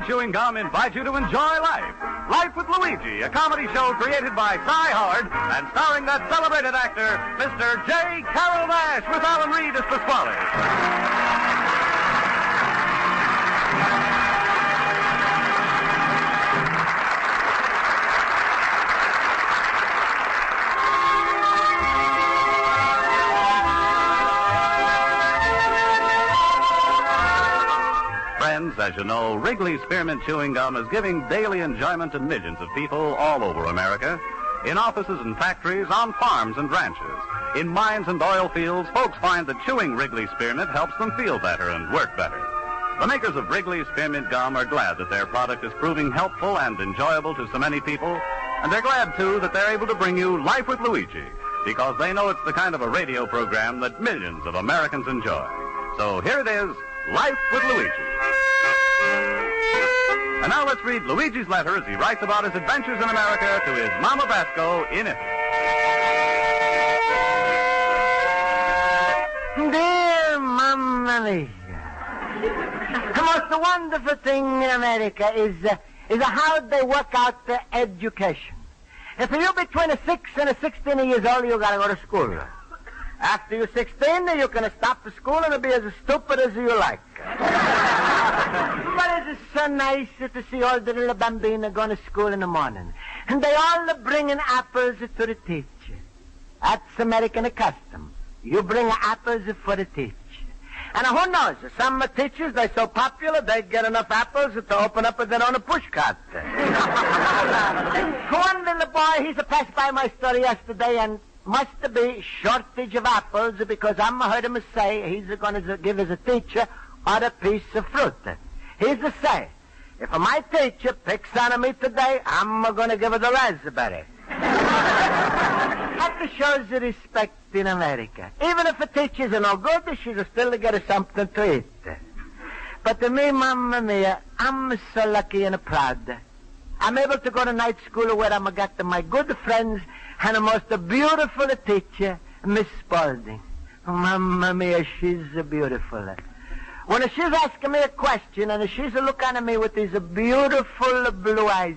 Chewing Gum invite you to enjoy life. Life with Luigi, a comedy show created by Cy Howard and starring that celebrated actor, Mr. J. Carrol Naish, with Alan Reed as Pasquale. Friends, as you know, Wrigley Spearmint Chewing Gum is giving daily enjoyment to millions of people all over America. In offices and factories, on farms and ranches, in mines and oil fields, folks find that chewing Wrigley Spearmint helps them feel better and work better. The makers of Wrigley Spearmint Gum are glad that their product is proving helpful and enjoyable to so many people, and they're glad, too, that they're able to bring you Life with Luigi, because they know it's the kind of a radio program that millions of Americans enjoy. So here it is, Life with Luigi. And now let's read Luigi's letter as he writes about his adventures in America to his Mama Basco in Italy. Dear Mamma Mia, the most wonderful thing in America is how they work out the education. If you're between 6 and 16 years old, you got to go to school. After you're 16, you can stop the school and be as stupid as you like. But it's so nice to see all the little bambina going to school in the morning. And they all bringing apples to the teacher. That's American custom. You bring apples for the teacher. And who knows, some teachers, they're so popular, they get enough apples to open up their own pushcart. One little boy, he's passed by my store yesterday and must be shortage of apples because I'm heard him say he's going to give his teacher a piece of fruit. He's to say, if my teacher picks on me today, I'm going to give her the raspberry. That shows the respect in America. Even if a teacher's no good, she'll still get something to eat. But to me, Mamma Mia, I'm so lucky and proud. I'm able to go to night school where I'm got my good friends and the most beautiful teacher, Miss Spaulding. Mamma Mia, she's beautiful. When she's asking me a question and she's looking at me with these beautiful blue eyes,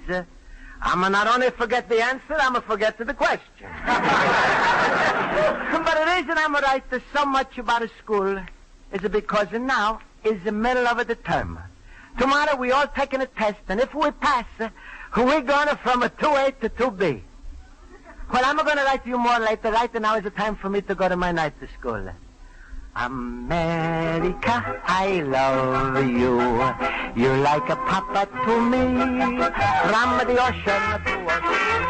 I'm not only forget the answer, I'm forget the question. But the reason I'm right so much about school is because now is the middle of the term. Tomorrow we all taking a test, and if we pass, we're going from a 2A to 2B. Well, I'm going to write to you more later. Right now is the time for me to go to my night school. America, I love you. You're like a papa to me. From the ocean to ocean.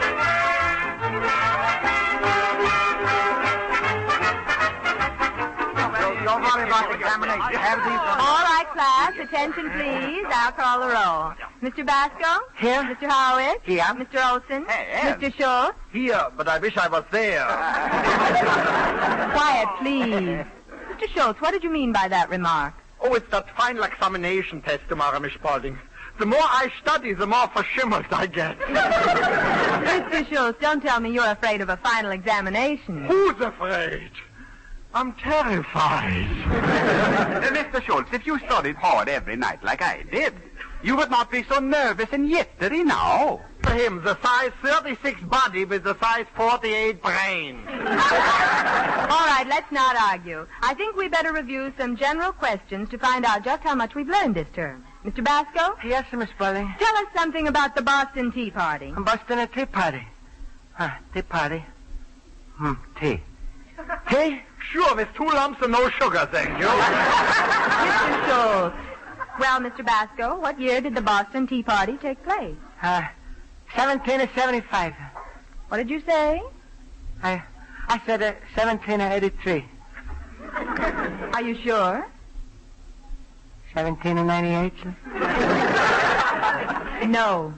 Don't worry about the examination. Have these. All right, class. Attention, please. I'll call the roll. Mr. Basco? Here. Mr. Howard? Here. Mr. Olson? Here. Mr. Schultz? Here, but I wish I was there. Quiet, please. Mr. Schultz, what did you mean by that remark? Oh, it's that final examination test tomorrow, Miss Spaulding. The more I study, the more verschimmelt I get. Mr. Schultz, don't tell me you're afraid of a final examination. Who's afraid? I'm terrified. Mr. Schultz, if you studied hard every night like I did, you would not be so nervous and jittery now. For him, the size 36 body with the size 48 brain. All right, let's not argue. I think we better review some general questions to find out just how much we've learned this term. Mr. Basco? Yes, Miss Spaulding. Tell us something about the Boston Tea Party. Boston Tea Party. Tea Party. Tea. Tea? Sure, with 2 lumps and no sugar, thank you. Mr. Schultz. Well, Mr. Basco, what year did the Boston Tea Party take place? 1775. What did you say? I said 1783. Are you sure? 1798. No.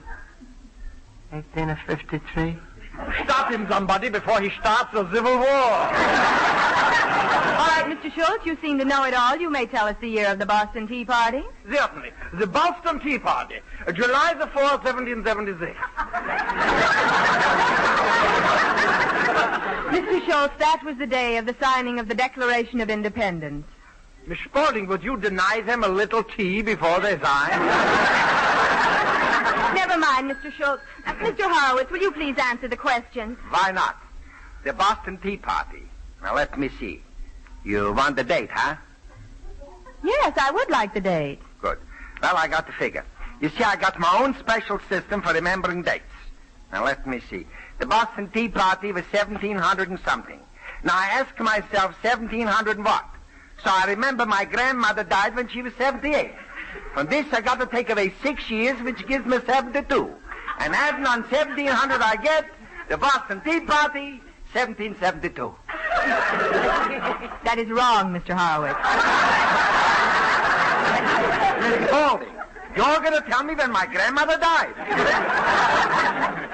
1853. Stop him, somebody, before he starts the Civil War. All right, Mr. Schultz, you seem to know it all. You may tell us the year of the Boston Tea Party. Certainly. The Boston Tea Party, July the 4th, 1776. Mr. Schultz, that was the day of the signing of the Declaration of Independence. Miss Spaulding, would you deny them a little tea before they sign? never mind, Mr. Schultz. Mr. Horowitz, will you please answer the question? Why not? The Boston Tea Party. Now, let me see. You want the date, huh? Yes, I would like the date. Good. Well, I got the figure. You see, I got my own special system for remembering dates. Now, let me see. The Boston Tea Party was 1700 and something. Now, I ask myself 1700 and what? So I remember my grandmother died when she was 78. From this, I got to take away 6 years, which gives me 72. And adding on 1700, I get the Boston Tea Party, 1772. That is wrong, Mr. Horowitz. Miss Spaulding, you're going to tell me when my grandmother died.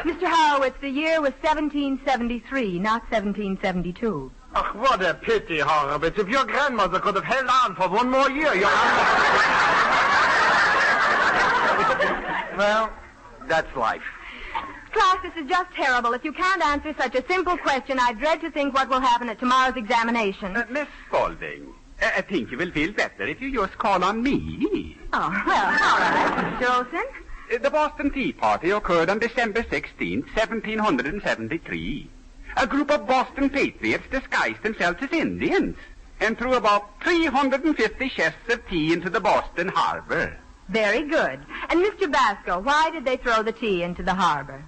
Mr. Horowitz, the year was 1773, not 1772. Oh, what a pity, Horowitz. If your grandmother could have held on for one more year, Well, that's life. Class, this is just terrible. If you can't answer such a simple question, I dread to think what will happen at tomorrow's examination. Miss Spaulding, I think you will feel better if you just call on me. Oh, well, all right. Mr. Olson? The Boston Tea Party occurred on December 16th, 1773. A group of Boston patriots disguised themselves as Indians and threw about 350 chests of tea into the Boston harbor. Very good. And Mr. Basco, why did they throw the tea into the harbor?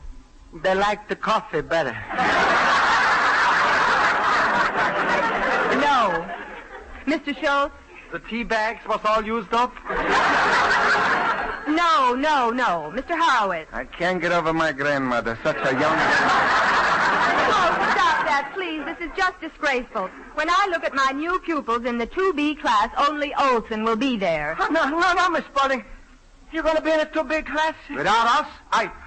They like the coffee better. No. Mr. Schultz? the tea bags was all used up? No. Mr. Horowitz. I can't get over my grandmother, such a young... Oh, stop that, please. This is just disgraceful. When I look at my new pupils in the 2B class, only Olson will be there. No, Miss Spaulding. You're going to be in a 2B class? Without us,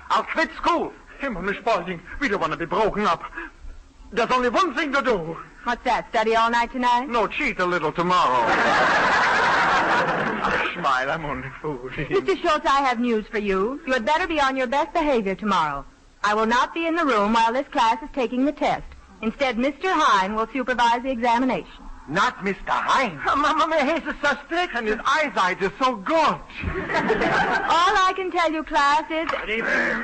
I'll quit school. Hey, Miss Spaulding, we don't want to be broken up. There's only one thing to do. What's that, study all night tonight? No, cheat a little tomorrow. Smile, I'm only fooling. Mr. Schultz, I have news for you. You had better be on your best behavior tomorrow. I will not be in the room while this class is taking the test. Instead, Mr. Hine will supervise the examination. Not Mr. Hine. Mama, he's so strict. And his eyesight is so good. All I can tell you, class, is... Good evening.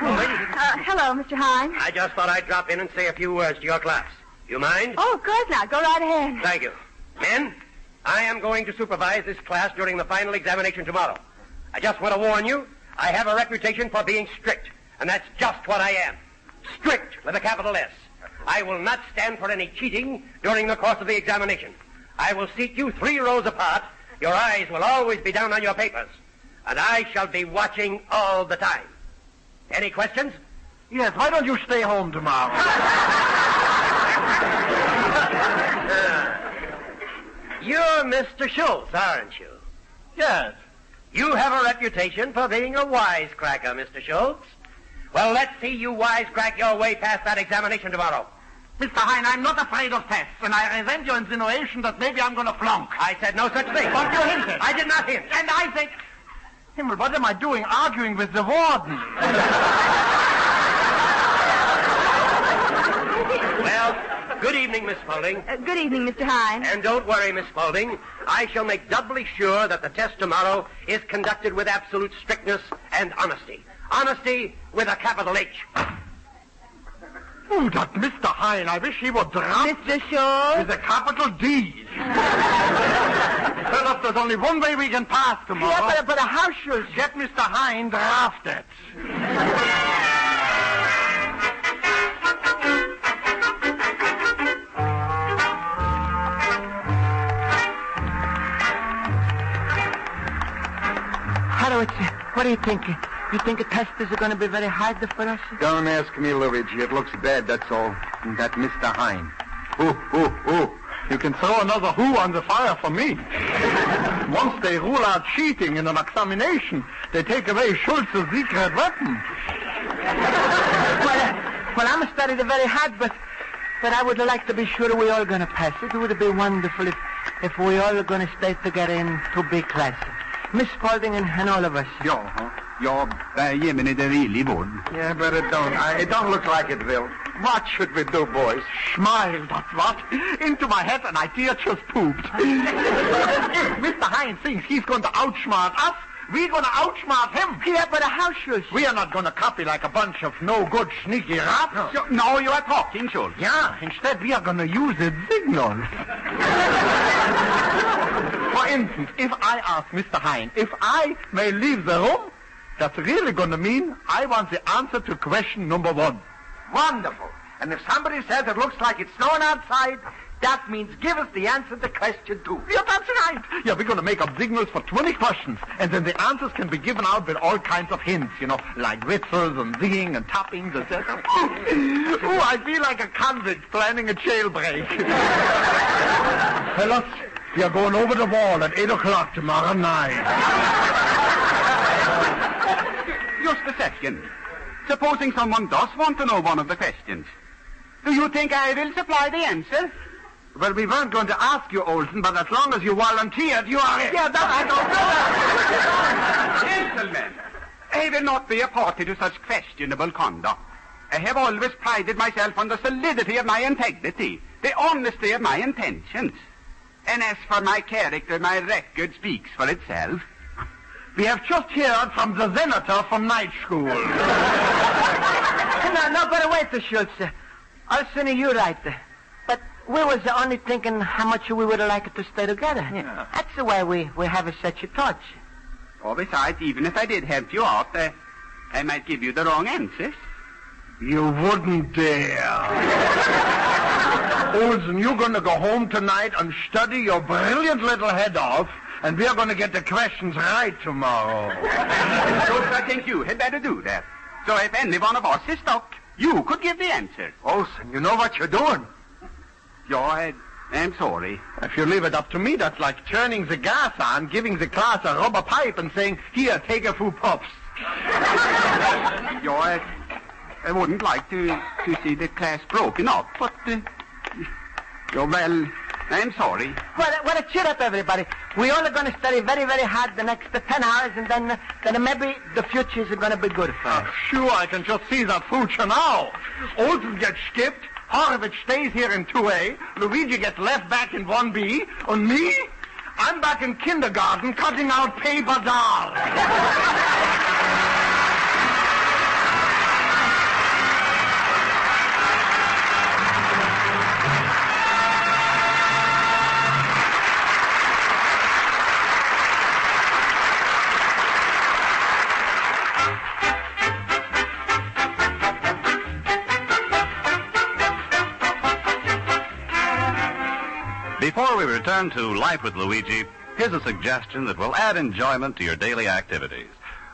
Hello, Mr. Hine. I just thought I'd drop in and say a few words to your class. You mind? Oh, of course not. Go right ahead. Thank you. Men, I am going to supervise this class during the final examination tomorrow. I just want to warn you, I have a reputation for being strict, and that's just what I am. Strict with a capital S. I will not stand for any cheating during the course of the examination. I will seat you 3 rows apart. Your eyes will always be down on your papers, and I shall be watching all the time. Any questions? Yes, why don't you stay home tomorrow? You're Mr. Schultz, aren't you? Yes. You have a reputation for being a wisecracker, Mr. Schultz. Well, let's see you wisecrack your way past that examination tomorrow. Mr. Hine, I'm not afraid of tests, and I resent your insinuation that maybe I'm going to flunk. I said no such thing. But you hinted. I did not hint. And I think... Himmel, what am I doing arguing with the warden? Well, good evening, Miss Spaulding. Good evening, Mr. Hine. And don't worry, Miss Spaulding. I shall make doubly sure that the test tomorrow is conducted with absolute strictness and honesty. Honesty with a capital H. Oh, that Mr. Hine, I wish he would drop Mr. Schultz? with a capital D. Fellas, there's only one way we can pass tomorrow. Yeah, but how should... Get Mr. Hine drafted. What do you think? You think the tests are going to be very hard for us? Don't ask me, Luigi. It looks bad, that's all. And that Mr. Hine. Ooh. You can throw another who on the fire for me. Once they rule out cheating in an examination, they take away Schultz's secret weapon. Well, I'm studied very hard, but I would like to be sure we're all going to pass. It would be wonderful if we all are going to stay together in 2B classes. Miss Spaulding and all of us. Ja, Jemini, det really would. Yeah, but it don't look like it will. What should we do, boys? Smile, that's what. Into my head, an idea just pooped. If Mr. Hine thinks he's going to outsmart us, We're going to outsmart him. Yeah, but how, Schultz? We are not going to copy like a bunch of no-good, sneaky rats. No, you are talking, Schultz. Yeah, instead we are going to use the signals. For instance, if I ask Mr. Hine if I may leave the room, that's really going to mean I want the answer to question number 1. Wonderful. And if somebody says it looks like it's snowing outside, that means give us the answer to question 2. Yeah, that's right. Yeah, we're going to make up signals for 20 questions, and then the answers can be given out with all kinds of hints, like whistles and zinging and tappings, etc. Oh, I feel like a convict planning a jailbreak. Fellas, we are going over the wall at 8 o'clock tomorrow night. Just a second. Supposing someone does want to know one of the questions, do you think I will supply the answer? Well, we weren't going to ask you, Olsen, but as long as you volunteered, you are it. Yeah, that I don't know. Gentlemen, I will not be a party to such questionable conduct. I have always prided myself on the solidity of my integrity, the honesty of my intentions. And as for my character, my record speaks for itself. We have just heard from the senator from night school. No, but wait, Schultz. Olsen, you're right. But we was only thinking how much we would like to stay together. Yeah. That's the way we have such a touch. Oh, besides, even if I did help you out, I might give you the wrong answers. You wouldn't dare. Olsen, you're going to go home tonight and study your brilliant little head off, and we're going to get the questions right tomorrow. So I think you had better do that. So if any one of us is stuck, you could give the answer. Olsen, you know what you're doing. Yeah, I'm sorry. If you leave it up to me, that's like turning the gas on, giving the class a rubber pipe, and saying, here, take a few puffs. Yeah, I wouldn't like to see the class broken up, but, well, I'm sorry. Well, cheer up, everybody. We're only going to study very, very hard the next 10 hours, and then maybe the future is going to be good for us. Sure, I can just see that future now. Olsen gets skipped, Horowitz stays here in 2A, Luigi gets left back in 1B, and me? I'm back in kindergarten cutting out paper dolls. Before we return to Life with Luigi, here's a suggestion that will add enjoyment to your daily activities.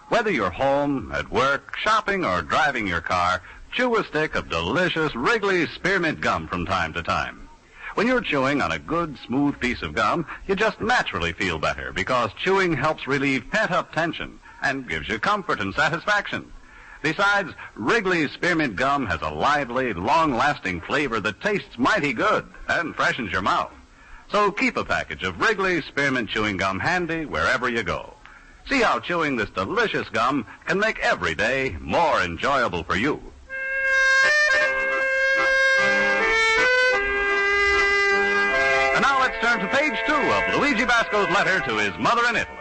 Whether you're home, at work, shopping, or driving your car, chew a stick of delicious Wrigley's Spearmint Gum from time to time. When you're chewing on a good, smooth piece of gum, you just naturally feel better because chewing helps relieve pent-up tension and gives you comfort and satisfaction. Besides, Wrigley's Spearmint Gum has a lively, long-lasting flavor that tastes mighty good and freshens your mouth. So keep a package of Wrigley's Spearmint Chewing Gum handy wherever you go. See how chewing this delicious gum can make every day more enjoyable for you. And now let's turn to page 2 of Luigi Basco's letter to his mother in Italy.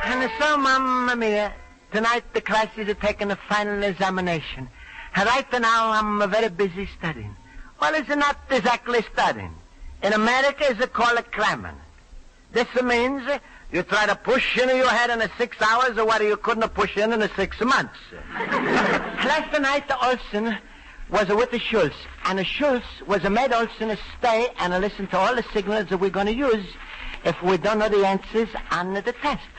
And so, Mamma Mia, tonight the classes are taking a final examination. And right now, I'm very busy studying. Well, it's not exactly studying. In America, it's called cramming. This means you try to push into your head in 6 hours or what you couldn't push in 6 months. Last night, Olsen was with the Schultz, and the Schultz was made Olsen stay and listen to all the signals that we're going to use if we don't know the answers on the test.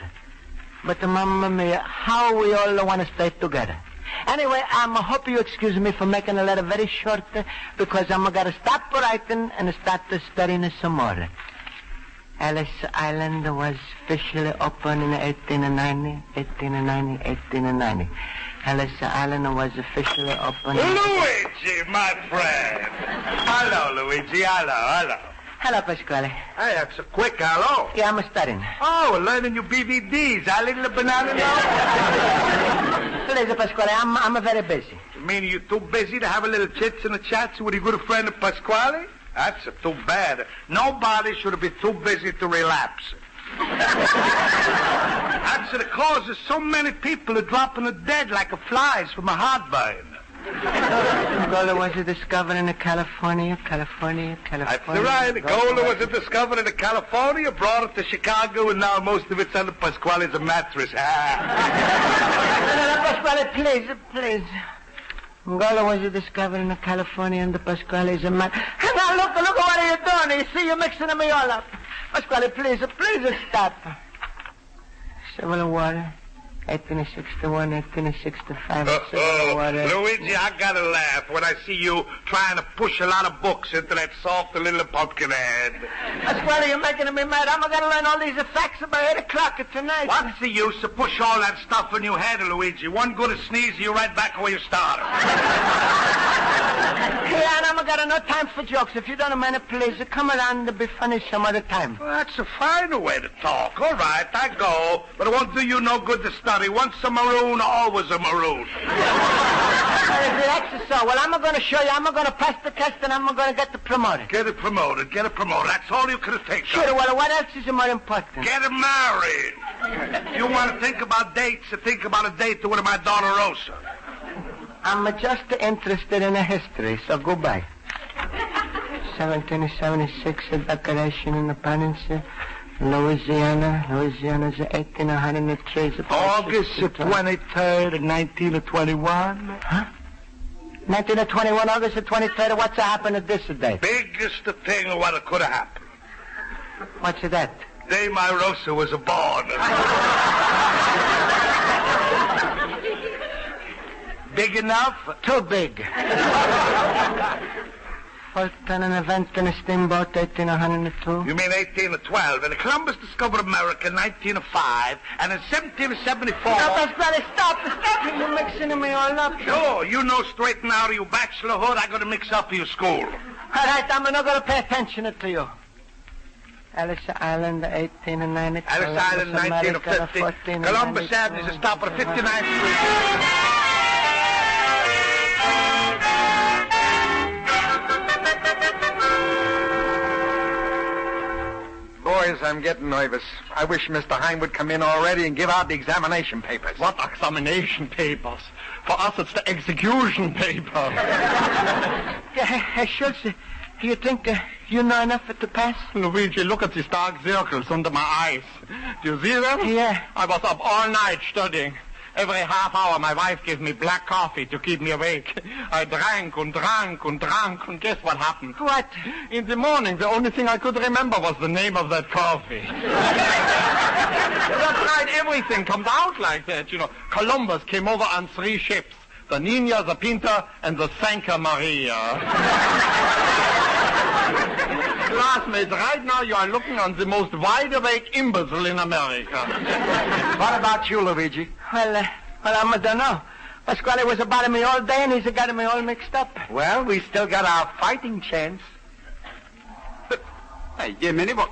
But, Mamma Mia, how we all want to stay together. Anyway, I hope you excuse me for making the letter very short because I'm going to stop writing and start studying some more. Ellis Island was officially opened in 1890. Ellis Island was officially opened... Luigi, my friend. Hello, Luigi. Hello. Hello, Pasquale. Hey, that's a quick hello. Yeah, I'm studying. Oh, learning your BVDs. I little banana now. Listen, Pasquale, I'm very busy. You mean you're too busy to have a little chits and a chats with your good friend Pasquale? That's too bad. Nobody should be too busy to relapse. That's the cause of so many people are dropping dead like flies from a heartburn. Gola was discovered in California. That's right. Gola was discovered in California, brought it to Chicago, and now most of it's under Pasquale's mattress. Pasquale, please. Gola was discovered in California under Pasquale's mattress. Hang on, look, what are you doing? You see, you're mixing me all up. Pasquale, please stop. Civil water. 1861, 1865, Luigi, I gotta laugh when I see you trying to push a lot of books into that soft little pumpkin head. Pasquale, you're making me mad. I'm gonna learn all these facts by 8 o'clock tonight. What's the use to push all that stuff in your head, Luigi? One good sneeze, you're right back where you started. Yeah, and I'm got no time for jokes. If you don't mind, please, come around and be funny some other time. Well, that's a finer way to talk. All right, I go. But it won't do you no good to study. Once a maroon, always a maroon. That's so. Well, I'm going to show you. I'm going to pass the test, and I'm going to get promoted. Get it promoted. That's all you could take. Sure, well, what else is more important? Get married. If you want to think about dates, think about a date to my daughter Rosa. I'm just interested in a history, so goodbye. 1776, a declaration in the Peninsula. Louisiana's 1803. August 23rd, 1921. Huh? 1921, August 23rd. What's happened at this day? Biggest thing what could have happened. What's that? Day my Rosa was born. Big enough? Too big. Fulton, an event in a steamboat, 1802. You mean 1812? And Columbus discovered America in 1905, and in 1774... No, Pasquale, stop. You're mixing me all up. Sure, you know straighten out of your bachelorhood, I got to mix up your school. All right, I'm not going to pay attention to you. Ellis Island, 1890. Ellis Island, 1950. Columbus Avenue is a stop at 59th Street. Boys, I'm getting nervous. I wish Mr. Hine would come in already and give out the examination papers. What examination papers? For us, it's the execution paper. Hey, Schultz, do you think you know enough to pass? Luigi, look at these dark circles under my eyes. Do you see them? Yeah. I was up all night studying. Every half hour, my wife gives me black coffee to keep me awake. I drank, and guess what happened? What? In the morning, the only thing I could remember was the name of that coffee. That's right, everything comes out like that, you know. Columbus came over on 3 ships. The Nina, the Pinta, and the Santa Maria. Classmates, right now you are looking on the most wide-awake imbecile in America. What about you, Luigi? Well, I don't know. Pasquale was about me all day, and he's got me all mixed up. Well, we still got our fighting chance. Hey, Jiminy, what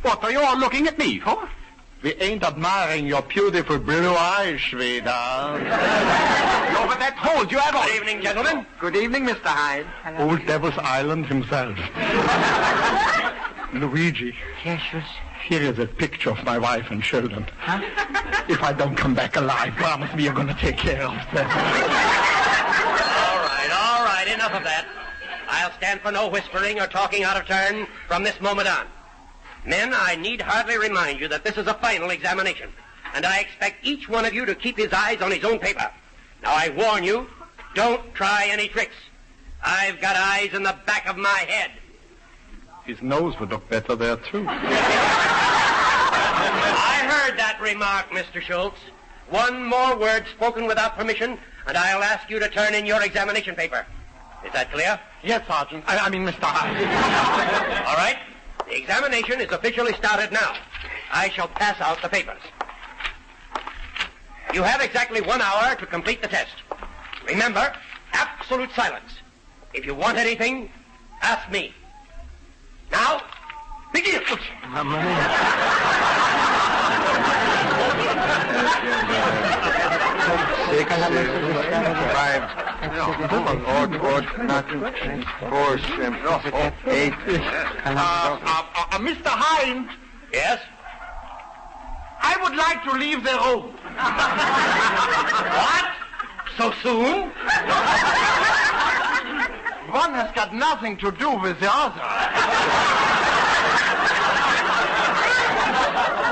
are you all looking at me for? We ain't admiring your beautiful blue eyes, sweetheart. No, but that holds you have all. Good evening, gentlemen. Good evening, Mr. Hyde. Old Devil's Island himself. Luigi. Yes, Schultz. Here is a picture of my wife and children. Huh? If I don't come back alive, promise me you're going to take care of them. All right, enough of that. I'll stand for no whispering or talking out of turn from this moment on. Men, I need hardly remind you that this is a final examination, and I expect each one of you to keep his eyes on his own paper. Now, I warn you, don't try any tricks. I've got eyes in the back of my head. His nose would look better there, too. I heard that remark, Mr. Schultz. One more word spoken without permission, and I'll ask you to turn in your examination paper. Is that clear? Yes, Sergeant. I mean, Mr. Hyde. All right. The examination is officially started now. I shall pass out the papers. You have exactly 1 hour to complete the test. Remember, absolute silence. If you want anything, ask me. Now, begin. Mamma mia. 6, 7, 5, 4, 8. Mr. Hine. Yes? I would like to leave the room. What? So soon? One has got nothing to do with the other.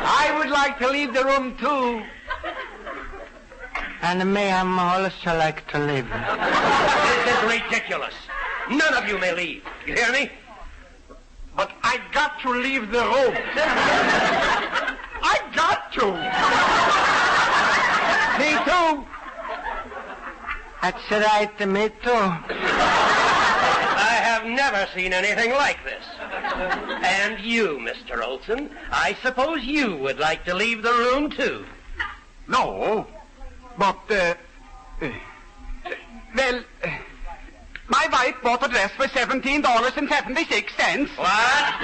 I would like to leave the room, too. And me, I'm also like to leave. This is ridiculous. None of you may leave. You hear me? But I got to leave the room. I got to. Me too. That's right, me too. I have never seen anything like this. And you, Mr. Olson, I suppose you would like to leave the room, too. No, but, My wife bought a dress for $17.76. What?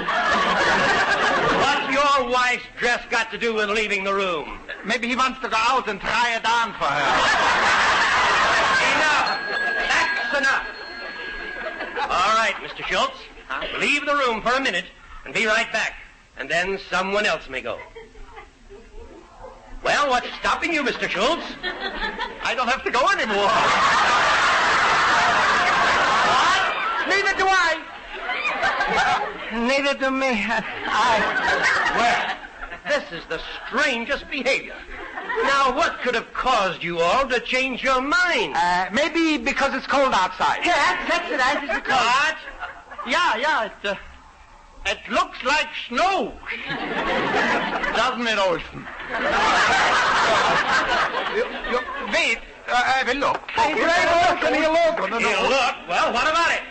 What's your wife's dress got to do with leaving the room? maybe he wants to go out and try it on for her. Enough. That's enough. All right, Mr. Schultz. Leave the room for a minute and be right back. And then someone else may go. Well, what's stopping you, Mr. Schultz? I don't have to go anymore. What? Neither do I. Neither do me. Well, this is the strangest behavior. Now, what could have caused you all to change your mind? Maybe because it's cold outside. Yeah, that's it. I just What? Yeah, it looks like snow. Doesn't it, Olson? Wait, I will look. He'll look. Well, what about it?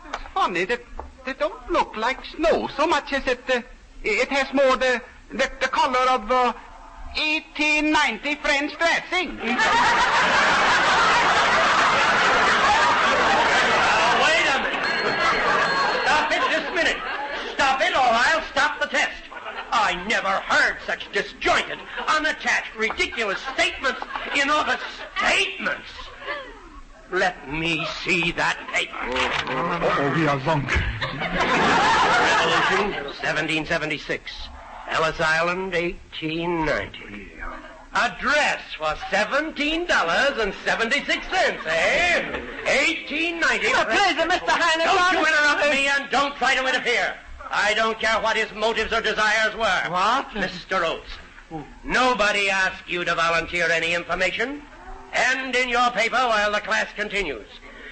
It's funny that they don't look like snow so much as it has more the color of 1890 French dressing. Wait a minute. Stop it this minute. Stop it or I'll stop the test. I never heard such disjointed, unattached, ridiculous statements in other statements. Let me see that paper. We are sunk. Revolution, 1776. Ellis Island, 1890. A dress for $17.76, eh? 1890. Please, Mr. Heine. Don't you interrupt me and don't try to interfere. I don't care what his motives or desires were. What? Mr. Oates, nobody asked you to volunteer any information. And in your paper while the class continues.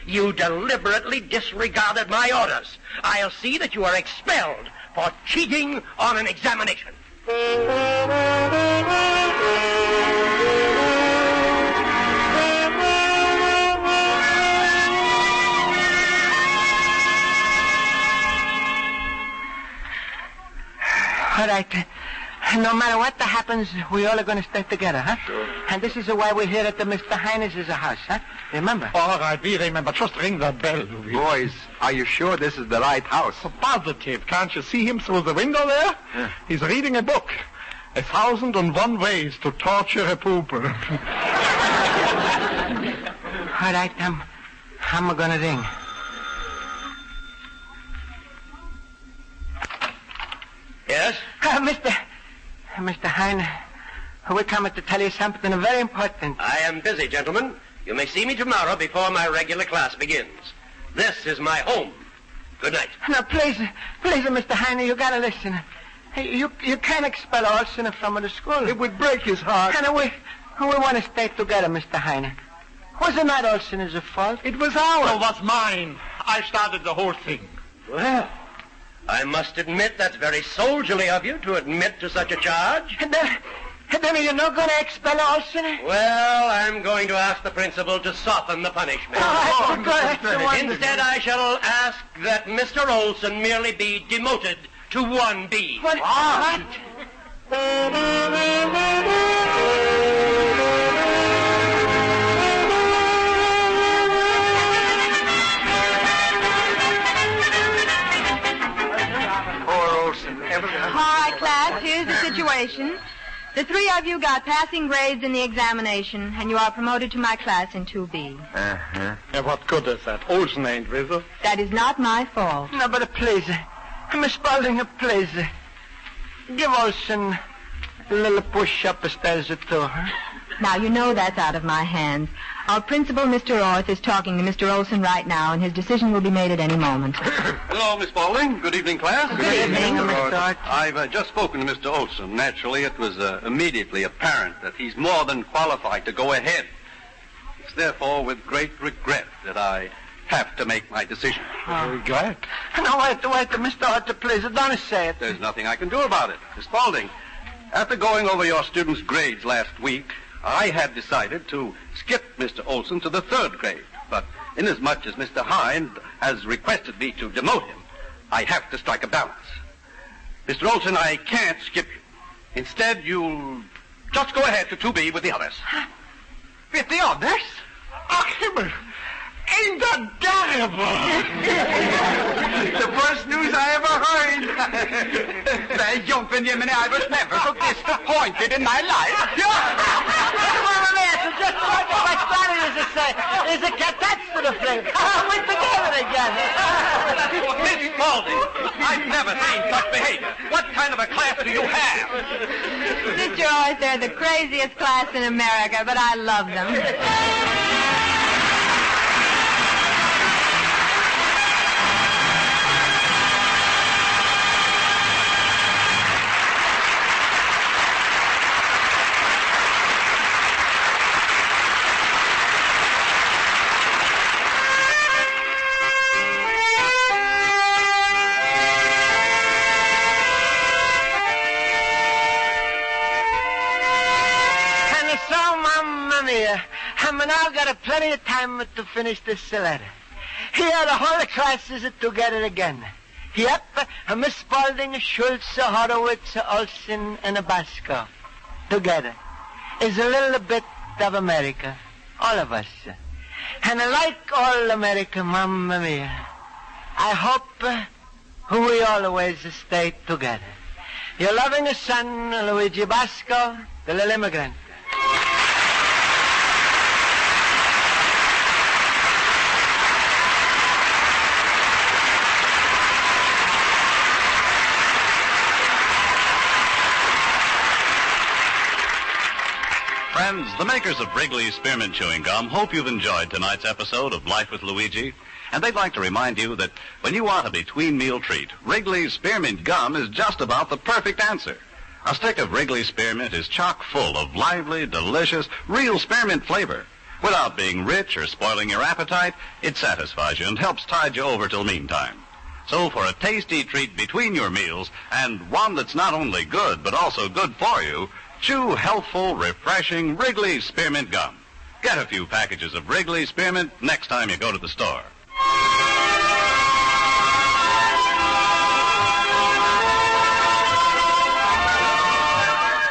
You deliberately disregarded my orders. I'll see that you are expelled for cheating on an examination. All right. No matter what happens, we all are going to stay together, huh? Sure. And this is why we're here at the Mr. Heine's house, huh? Remember? All right, we remember. Just ring that bell, Louis. Boys, are you sure this is the right house? Positive. Can't you see him through the window there? Yeah. He's reading a book. 1,001 Ways to Torture a Pooper. All right, I'm going to ring. Yes? Mr. Heine, we're coming to tell you something very important. I am busy, gentlemen. You may see me tomorrow before my regular class begins. This is my home. Good night. No, please, Mr. Heine, you got to listen. Hey, you can't expel Olson from the school. It would break his heart. And we want to stay together, Mr. Heine. Wasn't that Olson's fault? It was ours. It was mine. I started the whole thing. Well, I must admit that's very soldierly of you to admit to such a charge. And then you're not going to expel Olson? Well, I'm going to ask the principal to soften the punishment. Instead, I shall ask that Mr. Olson merely be demoted to 1B. What? All right, class, here's the situation. The three of you got passing grades in the examination, and you are promoted to my class in 2B. Uh-huh. Yeah, what good is that? Olsen ain't with us. That is not my fault. No, but please, Miss Spaulding, please, give Olsen a little push up the stairs or two, huh? Now, you know that's out of my hands. Our principal, Mr. Orth, is talking to Mr. Olson right now, and his decision will be made at any moment. Hello, Miss Spaulding. Good evening, class. Good evening, Mr. Orth. I've just spoken to Mr. Olson. Naturally, it was immediately apparent that he's more than qualified to go ahead. It's therefore with great regret that I have to make my decision. Regret? No, wait, Mr. Orth, please, don't say it. There's nothing I can do about it. Miss Spaulding, after going over your students' grades last week, I had decided to skip Mr. Olson to the 3rd grade. But inasmuch as Mr. Hind has requested me to demote him, I have to strike a balance. Mr. Olson, I can't skip you. Instead, you'll just go ahead to 2B with the others. With the others? Oh, Himmel. Ain't that terrible? The first news I ever heard. Well, Jumpin' Jiminy, I was never so disappointed in my life. Well, yes, just what Pasquale used to say, is a cat to the flame. We're together again. Miss Spaulding, I've never seen such behavior. What kind of a class do you have? Mr. Orth, they're the craziest class in America, but I love them. I'm now got plenty of time to finish this letter. Here, the whole class is together again. Yep, Miss Spaulding, Schultz, Horowitz, Olsen, and Basco. Together. Is a little bit of America. All of us. And like all America, Mamma Mia, I hope we always stay together. Your loving son, Luigi Basco, the little immigrant. Friends, the makers of Wrigley's Spearmint Chewing Gum hope you've enjoyed tonight's episode of Life with Luigi, and they'd like to remind you that when you want a between-meal treat, Wrigley's Spearmint Gum is just about the perfect answer. A stick of Wrigley's Spearmint is chock full of lively, delicious, real spearmint flavor. Without being rich or spoiling your appetite, it satisfies you and helps tide you over till meantime. So for a tasty treat between your meals, and one that's not only good but also good for you, chew healthful, refreshing Wrigley's Spearmint Gum. Get a few packages of Wrigley's Spearmint next time you go to the store.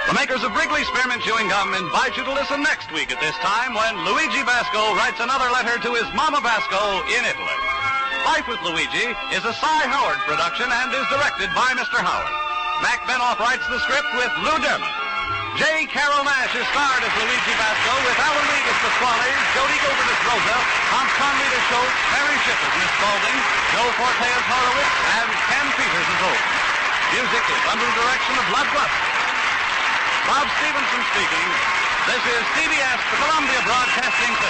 The makers of Wrigley's Spearmint Chewing Gum invite you to listen next week at this time when Luigi Basco writes another letter to his Mama Basco in Italy. Life with Luigi is a Cy Howard production and is directed by Mr. Howard. Mac Benoff writes the script with Lou Dermott. J. Carrol Naish is starred as Luigi Basco with Alan Reed as Pasquale, Jody Gilbert as Rosa, Tom Conley as Schultz, Mary Schiff as Miss Spaulding, Joe Forte as Horowitz, and Ken Peters as Olsen. Music is under the direction of Lud Gluskin. Bob Stevenson speaking. This is CBS, the Columbia Broadcasting System.